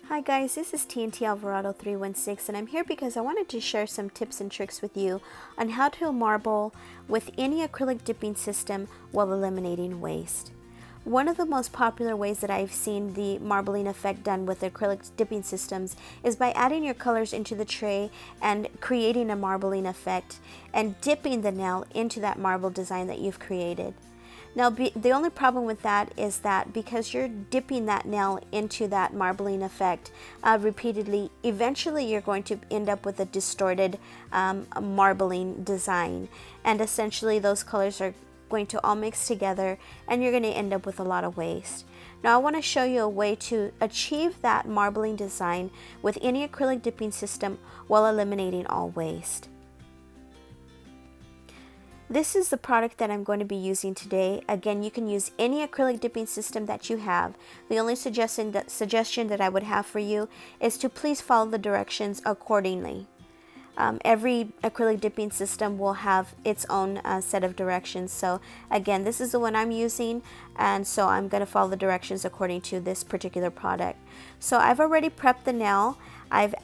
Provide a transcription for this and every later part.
Hi guys, this is TNT Alvarado 316 and I'm here because I wanted to share some tips and tricks with you on how to marble with any acrylic dipping system while eliminating waste. One of the most popular ways that I've seen the marbling effect done with acrylic dipping systems is by adding your colors into the tray and creating a marbling effect and dipping the nail into that marble design that you've created. Now, the only problem with that is that because you're dipping that nail into that marbling effect repeatedly, eventually you're going to end up with a distorted marbling design. And essentially those colors are going to all mix together and you're going to end up with a lot of waste. Now I want to show you a way to achieve that marbling design with any acrylic dipping system while eliminating all waste. This is the product that I'm going to be using today. Again, you can use any acrylic dipping system that you have. The only suggestion that I would have for you is to please follow the directions accordingly. Every acrylic dipping system will have its own set of directions. So again, this is the one I'm using, and so I'm going to follow the directions according to this particular product. So I've already prepped the nail. I've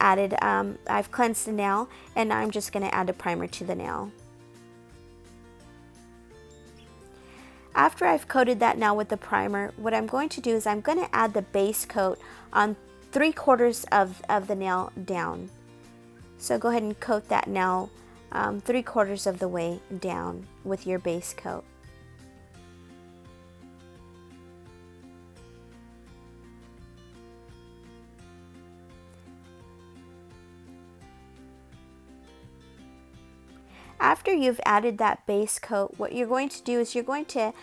cleansed the nail, and I'm just going to add a primer to the nail. After I've coated that nail with the primer, what I'm going to do is I'm going to add the base coat on 3/4 of the nail down. So go ahead and coat that nail 3/4 of the way down with your base coat. After you've added that base coat, what you're going to do is you're going to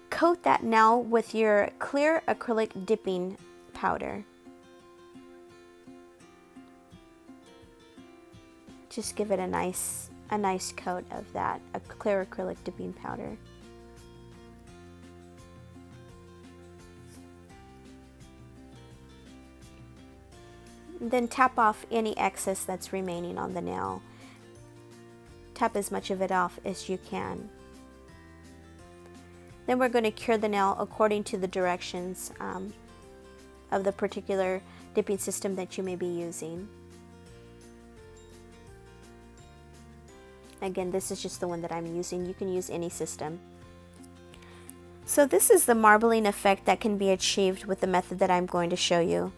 coat that nail with your clear acrylic dipping powder. Just give it a nice coat of that, a clear acrylic dipping powder. Then tap off any excess that's remaining on the nail. Tap as much of it off as you can. Then we're going to cure the nail according to the directions of the particular dipping system that you may be using. Again, this is just the one that I'm using. You can use any system. So this is the marbling effect that can be achieved with the method that I'm going to show you.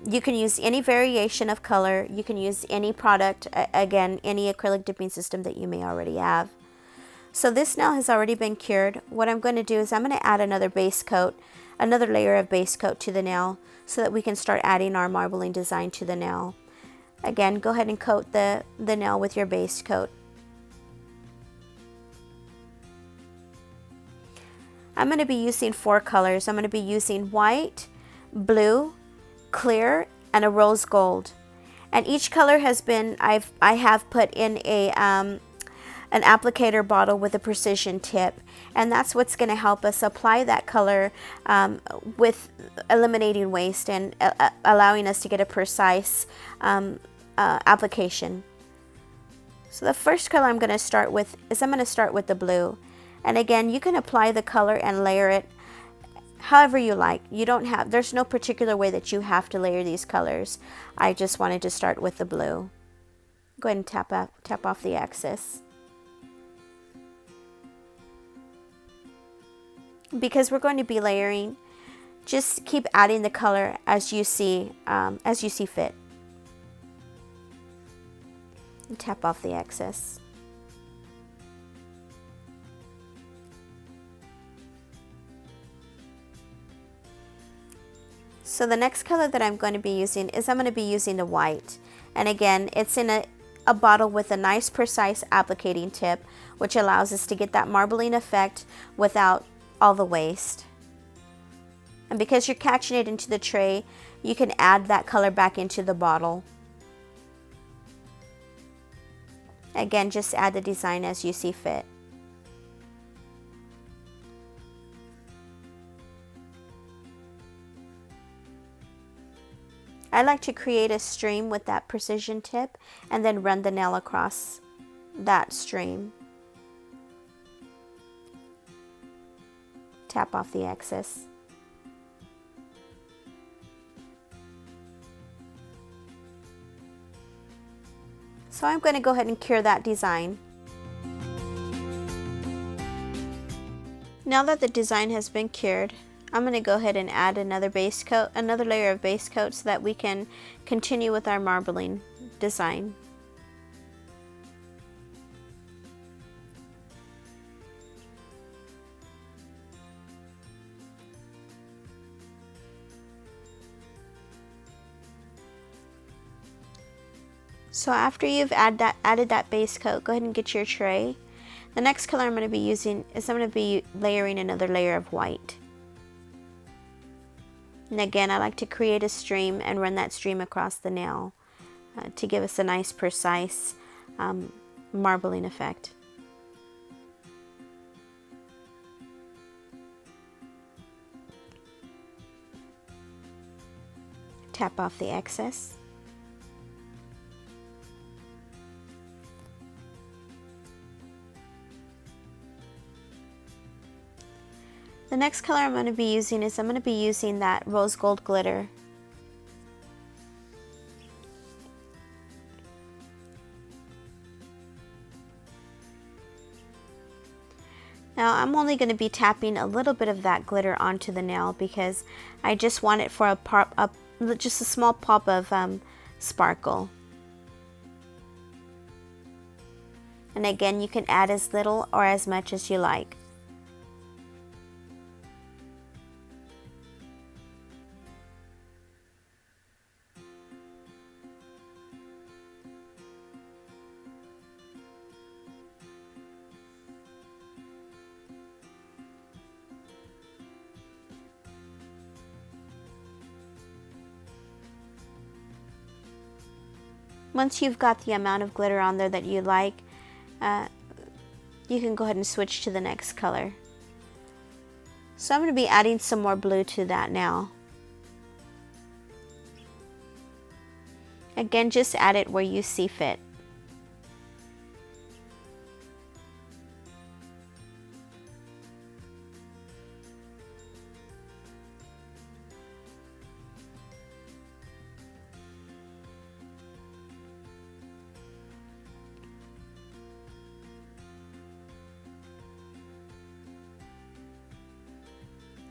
You can use any variation of color. You can use any product, again, any acrylic dipping system that you may already have. So this nail has already been cured. What I'm going to do is I'm going to add another base coat, another layer of base coat to the nail so that we can start adding our marbling design to the nail. Again, go ahead and coat the nail with your base coat. I'm going to be using 4 colors. I'm going to be using white, blue, clear, and a rose gold. And each color has been, I have put in an applicator bottle with a precision tip, and that's what's going to help us apply that color with eliminating waste and allowing us to get a precise application. So the first color I'm going to start with is the blue. And again, you can apply the color and layer it however you like. There's no particular way that you have to layer these colors. I just wanted to start with the blue. Go ahead and tap off the excess. Because we're going to be layering, just keep adding the color as you see fit. And tap off the excess. So the next color that I'm going to be using is the white. And again, it's in a bottle with a nice precise applicating tip, which allows us to get that marbling effect without all the waste. And because you're catching it into the tray, you can add that color back into the bottle. Again, just add the design as you see fit. I like to create a stream with that precision tip and then run the nail across that stream. Tap off the excess. So I'm going to go ahead and cure that design. Now that the design has been cured, I'm going to go ahead and add another base coat, another layer of base coat, so that we can continue with our marbling design. So after you've added that base coat, go ahead and get your tray. The next color I'm going to be using is I'm going to be layering another layer of white. And again, I like to create a stream and run that stream across the nail to give us a nice precise marbling effect. Tap off the excess. The next color I'm going to be using is that rose gold glitter. Now I'm only going to be tapping a little bit of that glitter onto the nail because I just want it for just a small pop of sparkle. And again, you can add as little or as much as you like. Once you've got the amount of glitter on there that you like, you can go ahead and switch to the next color. So I'm going to be adding some more blue to that now. Again, just add it where you see fit.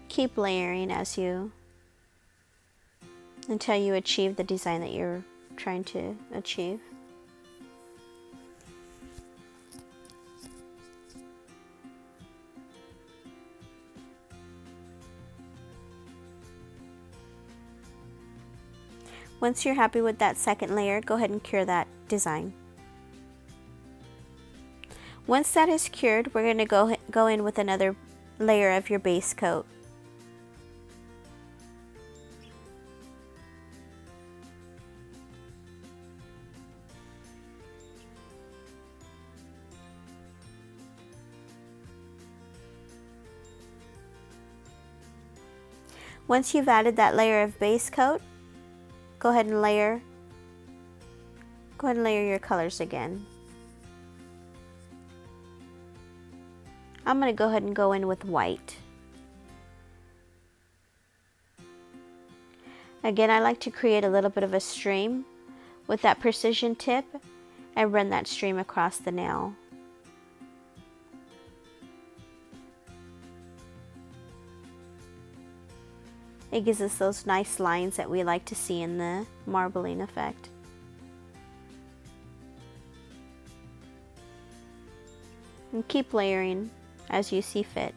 Keep layering until you achieve the design that you're trying to achieve. Once you're happy with that second layer, go ahead and cure that design. Once that is cured, we're going to go in with another layer of your base coat. Once you've added that layer of base coat, go ahead and layer your colors again. I'm going to go ahead and go in with white. Again, I like to create a little bit of a stream with that precision tip and run that stream across the nail. It gives us those nice lines that we like to see in the marbling effect. And keep layering as you see fit.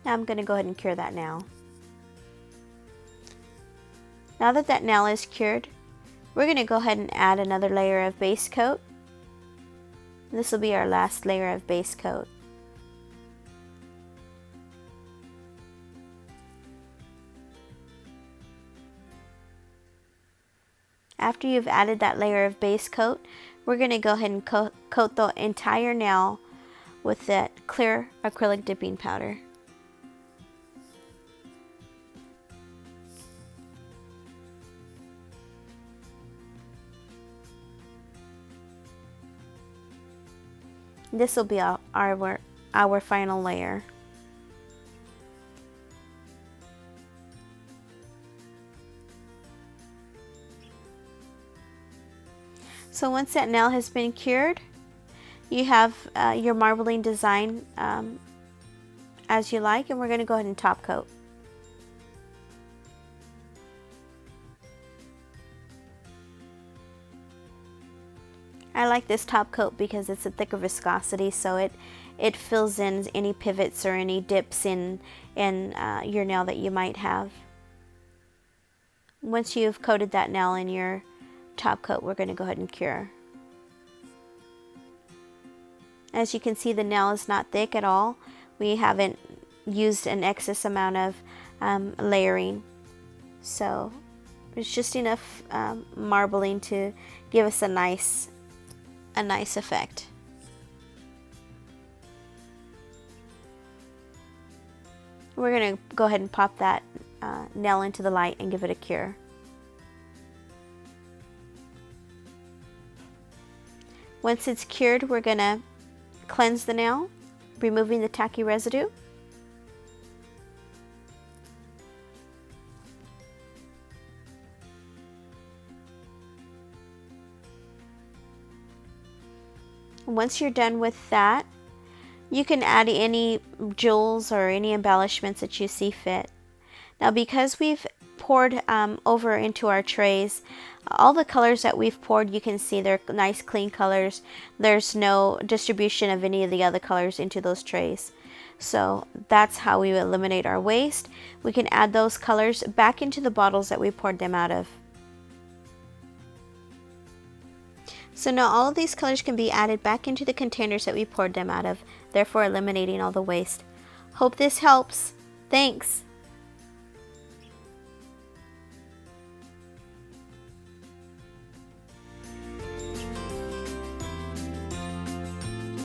Now I'm going to go ahead and cure that nail. Now that that nail is cured, we're going to go ahead and add another layer of base coat. This will be our last layer of base coat. After you've added that layer of base coat, we're going to go ahead and coat the entire nail with that clear acrylic dipping powder. This will be our our final layer. So once that nail has been cured, you have your marbling design as you like, and we're going to go ahead and top coat. I like this top coat because it's a thicker viscosity, so it fills in any pivots or any dips in your nail that you might have. Once you've coated that nail in your top coat, we're going to go ahead and cure. As you can see, the nail is not thick at all. We haven't used an excess amount of layering, so it's just enough marbling to give us a nice effect. We're going to go ahead and pop that nail into the light and give it a cure. Once it's cured, we're going to cleanse the nail, removing the tacky residue. Once you're done with that, you can add any jewels or any embellishments that you see fit. Now, because we've poured over into our trays, all the colors that we've poured, you can see they're nice clean colors. There's no distribution of any of the other colors into those trays. So that's how we eliminate our waste. We can add those colors back into the bottles that we poured them out of. So now all of these colors can be added back into the containers that we poured them out of, therefore eliminating all the waste. Hope this helps. Thanks.